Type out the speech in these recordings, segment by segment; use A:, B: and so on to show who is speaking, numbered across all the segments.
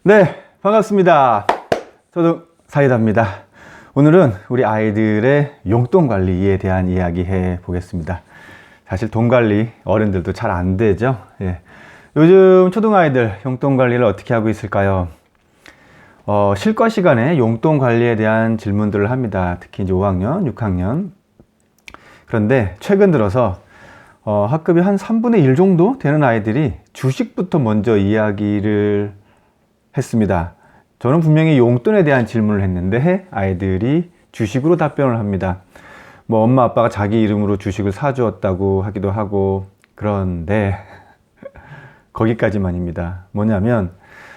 A: 네, 반갑습니다. 저도 사이다입니다. 오늘은 우리 아이들의 용돈 관리에 대한 이야기 해 보겠습니다. 사실 돈 관리 어른들도 잘 안 되죠. 예. 요즘 초등 아이들 용돈 관리를 어떻게 하고 있을까요? 실과 시간에 용돈 관리에 대한 질문들을 합니다. 특히 이제 5학년, 6학년. 그런데 최근 들어서 학급이 한 3분의 1 정도 되는 아이들이 주식부터 먼저 이야기를 했습니다. 저는 분명히 용돈에 대한 질문을 했는데 아이들이 주식으로 답변을 합니다. 뭐 엄마 아빠가 자기 이름으로 주식을 사주었다고 하기도 하고. 그런데 거기까지만입니다. 뭐냐면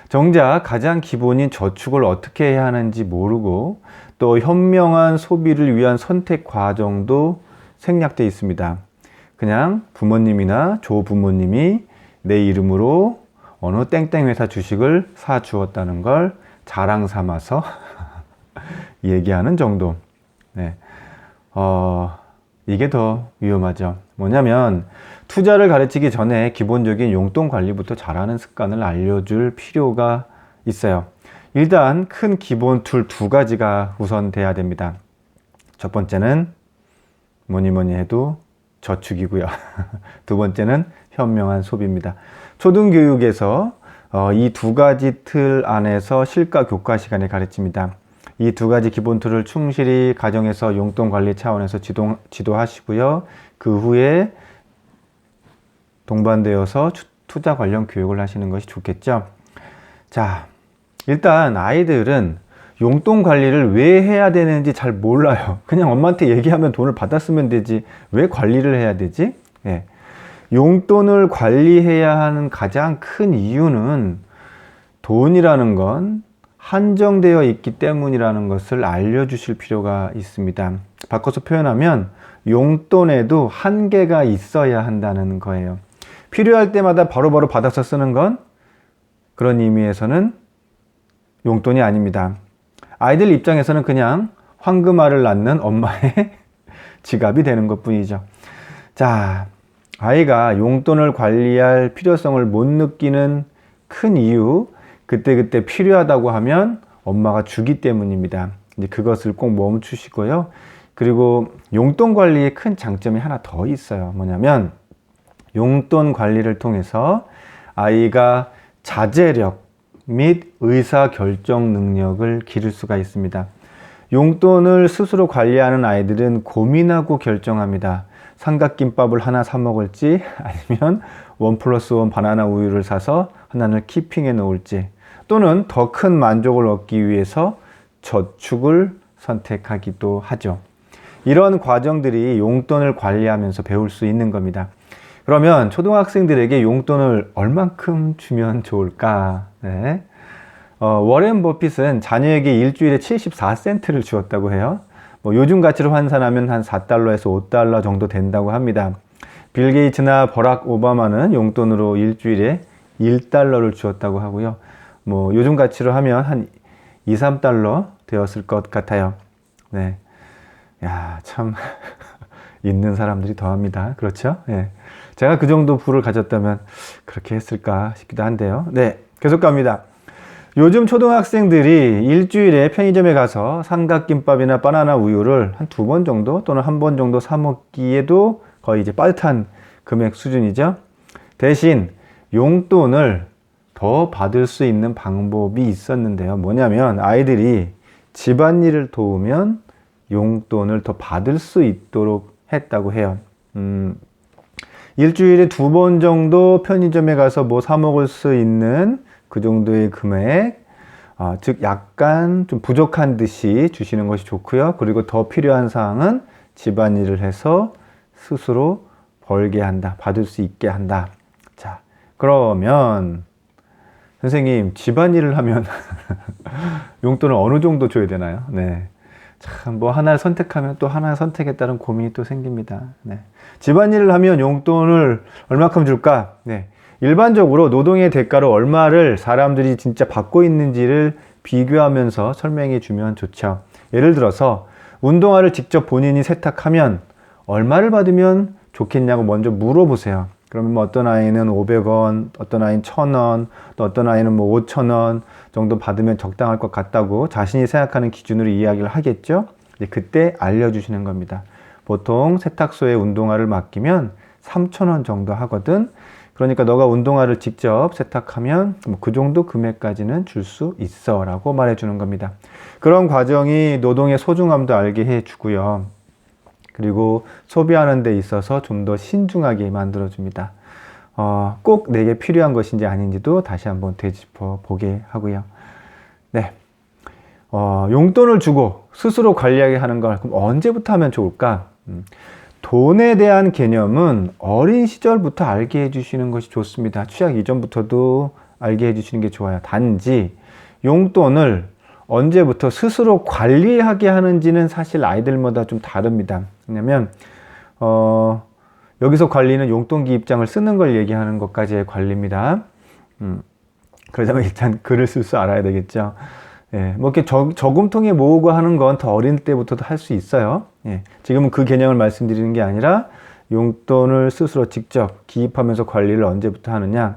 A: 정작 가장 기본인 저축을 어떻게 해야 하는지 모르고 또 현명한 소비를 위한 선택 과정도 생략되어 있습니다. 그냥 부모님이나 조부모님이 내 이름으로 어느 땡땡 회사 주식을 사 주었다는 걸 자랑 삼아서 얘기하는 정도. 네. 이게 더 위험하죠. 뭐냐면 투자를 가르치기 전에 기본적인 용돈 관리부터 잘하는 습관을 알려줄 필요가 있어요. 일단 큰 기본 툴 2가지가 우선 돼야 됩니다. 첫 번째는 뭐니 해도 저축이고요. 두 번째는 현명한 소비입니다. 초등교육에서 이 2가지 틀 안에서 실과 교과 시간에 가르칩니다. 이 2가지 기본 툴을 충실히 가정에서 용돈 관리 차원에서 지도하시고요. 그 후에 동반되어서 투자 관련 교육을 하시는 것이 좋겠죠. 자, 일단 아이들은 용돈 관리를 왜 해야 되는지 잘 몰라요. 그냥 엄마한테 얘기하면 돈을 받았으면 되지 왜 관리를 해야 되지? 예. 용돈을 관리해야 하는 가장 큰 이유는 돈이라는 건 한정되어 있기 때문이라는 것을 알려주실 필요가 있습니다. 바꿔서 표현하면 용돈에도 한계가 있어야 한다는 거예요. 필요할 때마다 바로바로 받아서 쓰는 건 그런 의미에서는 용돈이 아닙니다. 아이들 입장에서는 그냥 황금알을 낳는 엄마의 지갑이 되는 것 뿐이죠. 자, 아이가 용돈을 관리할 필요성을 못 느끼는 큰 이유, 그때그때 필요하다고 하면 엄마가 주기 때문입니다. 이제 그것을 꼭 멈추시고요. 그리고 용돈 관리의 큰 장점이 하나 더 있어요. 뭐냐면 용돈 관리를 통해서 아이가 자제력 및 의사결정 능력을 기를 수가 있습니다. 용돈을 스스로 관리하는 아이들은 고민하고 결정합니다. 삼각김밥을 하나 사 먹을지 아니면 1+1 바나나 우유를 사서 하나를 키핑해 놓을지 또는 더 큰 만족을 얻기 위해서 저축을 선택하기도 하죠. 이런 과정들이 용돈을 관리하면서 배울 수 있는 겁니다. 그러면 초등학생들에게 용돈을 얼만큼 주면 좋을까? 네. 워렌 버핏은 자녀에게 일주일에 74센트를 주었다고 해요. 요즘 가치로 환산하면 한 4달러에서 5달러 정도 된다고 합니다. 빌 게이츠나 버락 오바마는 용돈으로 일주일에 1달러를 주었다고 하고요. 요즘 가치로 하면 한 2, 3달러 되었을 것 같아요. 네. 야, 참 있는 사람들이 더합니다. 그렇죠? 예. 제가 그 정도 부를 가졌다면 그렇게 했을까 싶기도 한데요. 네, 계속 갑니다. 요즘 초등학생들이 일주일에 편의점에 가서 삼각김밥이나 바나나 우유를 한 2번 정도 또는 1번 정도 사 먹기에도 거의 이제 빠듯한 금액 수준이죠. 대신 용돈을 더 받을 수 있는 방법이 있었는데요. 뭐냐면 아이들이 집안일을 도우면 용돈을 더 받을 수 있도록 했다고 해요. 일주일에 2번 정도 편의점에 가서 뭐 사 먹을 수 있는 그 정도의 금액, 즉 약간 좀 부족한 듯이 주시는 것이 좋고요. 그리고 더 필요한 사항은 집안일을 해서 스스로 벌게 한다, 받을 수 있게 한다. 자, 그러면 선생님 집안일을 하면 용돈을 어느 정도 줘야 되나요? 네. 참, 하나를 선택하면 또 하나 선택에 따른 고민이 또 생깁니다. 네. 집안일을 하면 용돈을 얼마큼 줄까? 네. 일반적으로 노동의 대가로 얼마를 사람들이 진짜 받고 있는지를 비교하면서 설명해 주면 좋죠. 예를 들어서 운동화를 직접 본인이 세탁하면 얼마를 받으면 좋겠냐고 먼저 물어보세요. 그러면 뭐 어떤 아이는 500원, 어떤 아이는 1,000원, 또 어떤 아이는 뭐 5,000원 정도 받으면 적당할 것 같다고 자신이 생각하는 기준으로 이야기를 하겠죠. 이제 그때 알려주시는 겁니다. 보통 세탁소에 운동화를 맡기면 3,000원 정도 하거든. 그러니까 너가 운동화를 직접 세탁하면 뭐 그 정도 금액까지는 줄 수 있어 라고 말해주는 겁니다. 그런 과정이 노동의 소중함도 알게 해주고요. 그리고 소비하는 데 있어서 좀 더 신중하게 만들어줍니다. 꼭 내게 필요한 것인지 아닌지도 다시 한번 되짚어 보게 하고요. 네. 용돈을 주고 스스로 관리하게 하는 걸 그럼 언제부터 하면 좋을까? 돈에 대한 개념은 어린 시절부터 알게 해주시는 것이 좋습니다. 취약 이전부터도 알게 해주시는 게 좋아요. 단지 용돈을 언제부터 스스로 관리하게 하는지는 사실 아이들마다 좀 다릅니다. 왜냐면 여기서 관리는 용돈기 입장을 쓰는 걸 얘기하는 것까지의 관리입니다. 그러자면 일단 글을 쓸 줄 알아야 되겠죠. 예, 뭐 이렇게 저금통에 모으고 하는 건 더 어린 때부터도 할 수 있어요. 예, 지금은 그 개념을 말씀드리는 게 아니라 용돈을 스스로 직접 기입하면서 관리를 언제부터 하느냐.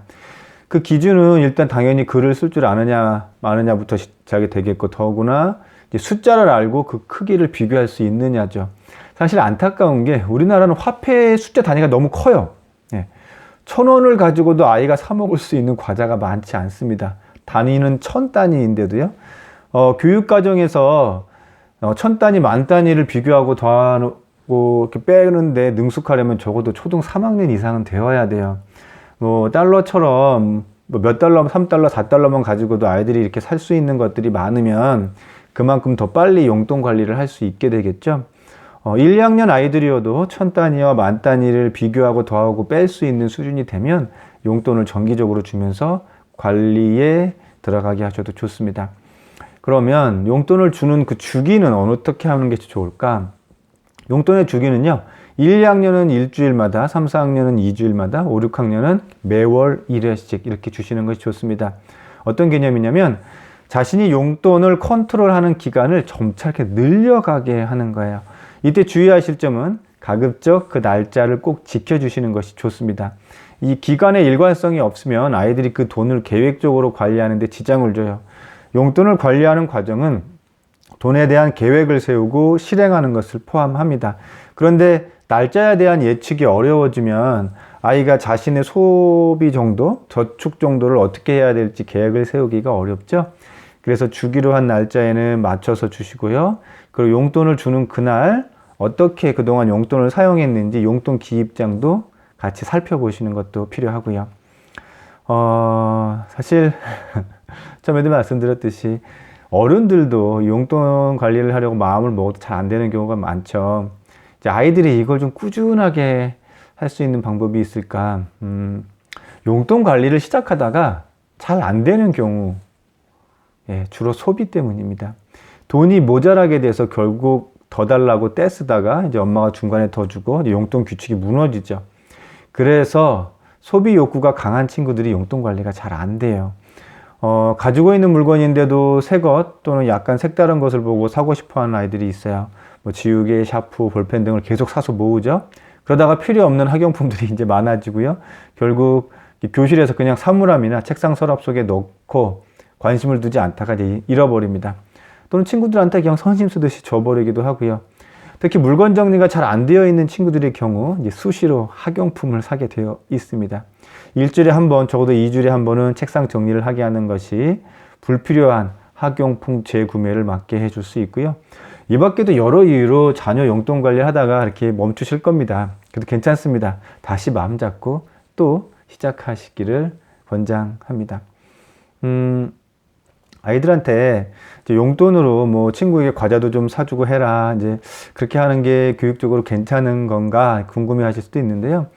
A: 그 기준은 일단 당연히 글을 쓸 줄 아느냐 마느냐부터 시작이 되겠고, 더구나 이제 숫자를 알고 그 크기를 비교할 수 있느냐죠. 사실 안타까운 게 우리나라는 화폐 숫자 단위가 너무 커요. 예, 1,000원을 가지고도 아이가 사 먹을 수 있는 과자가 많지 않습니다. 단위는 1,000단위인데도요. 교육과정에서 1,000단위, 10,000단위를 비교하고 더하고 이렇게 빼는데 능숙하려면 적어도 초등 3학년 이상은 되어야 돼요. 뭐 달러처럼 뭐 몇 달러, 3달러, 4달러만 가지고도 아이들이 이렇게 살 수 있는 것들이 많으면 그만큼 더 빨리 용돈 관리를 할 수 있게 되겠죠. 1, 2학년 아이들이어도 1,000단위와 10,000단위를 비교하고 더하고 뺄 수 있는 수준이 되면 용돈을 정기적으로 주면서 관리에 들어가게 하셔도 좋습니다. 그러면 용돈을 주는 그 주기는 어떻게 하는 게 좋을까? 용돈의 주기는요, 1, 2학년은 일주일마다, 3, 4학년은 2주일마다, 5, 6학년은 매월 1회씩 이렇게 주시는 것이 좋습니다. 어떤 개념이냐면 자신이 용돈을 컨트롤하는 기간을 점차 이렇게 늘려가게 하는 거예요. 이때 주의하실 점은 가급적 그 날짜를 꼭 지켜주시는 것이 좋습니다. 이 기간의 일관성이 없으면 아이들이 그 돈을 계획적으로 관리하는 데 지장을 줘요. 용돈을 관리하는 과정은 돈에 대한 계획을 세우고 실행하는 것을 포함합니다. 그런데 날짜에 대한 예측이 어려워지면 아이가 자신의 소비 정도, 저축 정도를 어떻게 해야 될지 계획을 세우기가 어렵죠. 그래서 주기로 한 날짜에는 맞춰서 주시고요. 그리고 용돈을 주는 그날 어떻게 그동안 용돈을 사용했는지 용돈 기입장도 같이 살펴보시는 것도 필요하고요. 사실 처음에도 말씀드렸듯이 어른들도 용돈 관리를 하려고 마음을 먹어도 잘 안 되는 경우가 많죠. 이제 아이들이 이걸 좀 꾸준하게 할 수 있는 방법이 있을까? 용돈 관리를 시작하다가 잘 안 되는 경우, 예, 주로 소비 때문입니다. 돈이 모자라게 돼서 결국 더 달라고 떼쓰다가 이제 엄마가 중간에 더 주고 용돈 규칙이 무너지죠. 그래서 소비 욕구가 강한 친구들이 용돈 관리가 잘 안 돼요. 가지고 있는 물건인데도 새 것 또는 약간 색다른 것을 보고 사고 싶어 하는 아이들이 있어요. 뭐 지우개, 샤프, 볼펜 등을 계속 사서 모으죠. 그러다가 필요 없는 학용품들이 이제 많아지고요. 결국 교실에서 그냥 사물함이나 책상 서랍 속에 넣고 관심을 두지 않다가 이제 잃어버립니다. 또는 친구들한테 그냥 선심 쓰듯이 줘버리기도 하고요. 특히 물건 정리가 잘 안 되어 있는 친구들의 경우 이제 수시로 학용품을 사게 되어 있습니다. 일주일에 한 번, 적어도 2주일에 한 번은 책상 정리를 하게 하는 것이 불필요한 학용품 재구매를 막게 해줄 수 있고요. 이 밖에도 여러 이유로 자녀 용돈 관리를 하다가 이렇게 멈추실 겁니다. 그래도 괜찮습니다. 다시 마음 잡고 또 시작하시기를 권장합니다. 아이들한테 이제 용돈으로 뭐 친구에게 과자도 좀 사주고 해라, 이제 그렇게 하는 게 교육적으로 괜찮은 건가 궁금해 하실 수도 있는데요.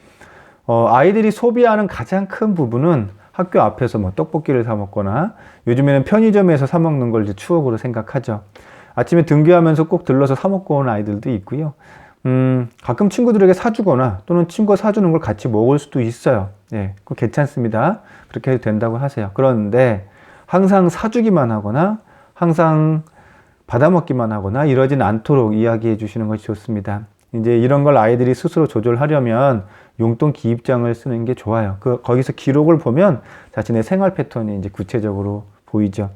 A: 아이들이 소비하는 가장 큰 부분은 학교 앞에서 뭐 떡볶이를 사 먹거나 요즘에는 편의점에서 사 먹는 걸 이제 추억으로 생각하죠. 아침에 등교하면서 꼭 들러서 사 먹고 온 아이들도 있고요. 가끔 친구들에게 사주거나 또는 친구가 사주는 걸 같이 먹을 수도 있어요. 예, 그거 괜찮습니다. 그렇게 해도 된다고 하세요. 그런데 항상 사주기만 하거나 항상 받아먹기만 하거나 이러진 않도록 이야기해 주시는 것이 좋습니다. 이제 이런 걸 아이들이 스스로 조절하려면 용돈 기입장을 쓰는 게 좋아요. 거기서 기록을 보면 자신의 생활 패턴이 이제 구체적으로 보이죠.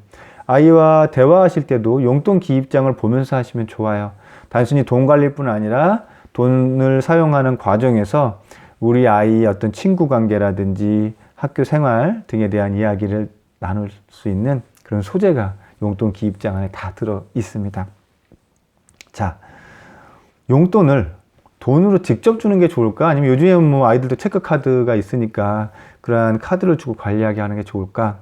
A: 아이와 대화하실 때도 용돈 기입장을 보면서 하시면 좋아요. 단순히 돈 관리뿐 아니라 돈을 사용하는 과정에서 우리 아이의 어떤 친구 관계라든지 학교 생활 등에 대한 이야기를 나눌 수 있는 그런 소재가 용돈 기입장 안에 다 들어 있습니다. 자, 용돈을 돈으로 직접 주는 게 좋을까? 아니면 요즘에는 뭐 아이들도 체크카드가 있으니까 그러한 카드를 주고 관리하게 하는 게 좋을까?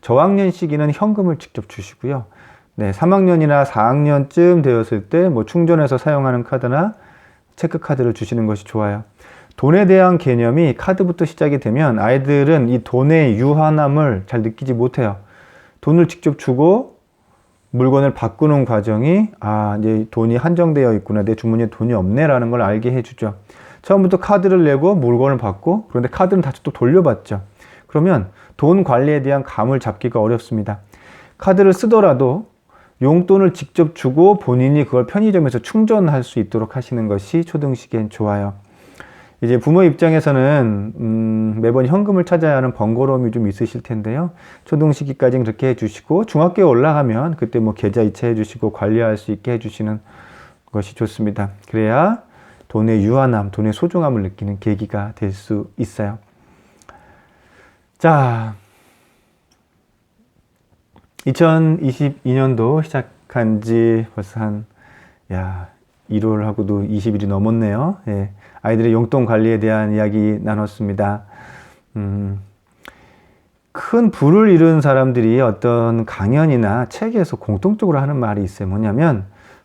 A: 저학년 시기는 현금을 직접 주시고요. 네, 3학년이나 4학년쯤 되었을 때 뭐 충전해서 사용하는 카드나 체크카드를 주시는 것이 좋아요. 돈에 대한 개념이 카드부터 시작이 되면 아이들은 이 돈의 유한함을 잘 느끼지 못해요. 돈을 직접 주고 물건을 바꾸는 과정이 이제 돈이 한정되어 있구나, 내 주머니에 돈이 없네 라는 걸 알게 해주죠. 처음부터 카드를 내고 물건을 받고, 그런데 카드는 다시 또 돌려받죠. 그러면 돈 관리에 대한 감을 잡기가 어렵습니다. 카드를 쓰더라도 용돈을 직접 주고 본인이 그걸 편의점에서 충전할 수 있도록 하시는 것이 초등 시기엔 좋아요. 이제 부모 입장에서는 매번 현금을 찾아야 하는 번거로움이 좀 있으실 텐데요. 초등 시기까지는 그렇게 해주시고 중학교에 올라가면 그때 뭐 계좌 이체해 주시고 관리할 수 있게 해주시는 것이 좋습니다. 그래야 돈의 유한함, 돈의 소중함을 느끼는 계기가 될 수 있어요. 자, 2022년도 시작한 지 벌써 1월하고도 20일이 넘었네요. 예. 아이들의 용돈 관리에 대한 이야기 나눴습니다. 큰 부를 이룬 사람들이 어떤 강연이나 책에서 공통적으로 하는 말이 있어요. 뭐냐면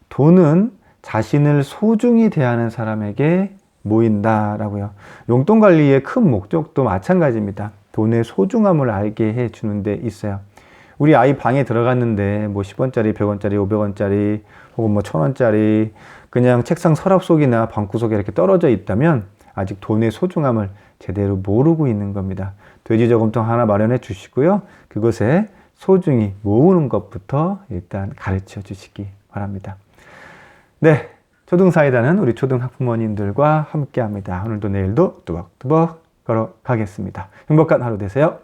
A: 돈은 자신을 소중히 대하는 사람에게 모인다라고요. 용돈 관리의 큰 목적도 마찬가지입니다. 돈의 소중함을 알게 해주는 데 있어요. 우리 아이 방에 들어갔는데 뭐 10원짜리, 100원짜리, 500원짜리 혹은 뭐 1000원짜리 그냥 책상 서랍 속이나 방구석에 이렇게 떨어져 있다면 아직 돈의 소중함을 제대로 모르고 있는 겁니다. 돼지 저금통 하나 마련해 주시고요. 그것에 소중히 모으는 것부터 일단 가르쳐 주시기 바랍니다. 네, 초등사이다는 우리 초등학부모님들과 함께 합니다. 오늘도 내일도 뚜벅뚜벅 걸어가겠습니다. 행복한 하루 되세요.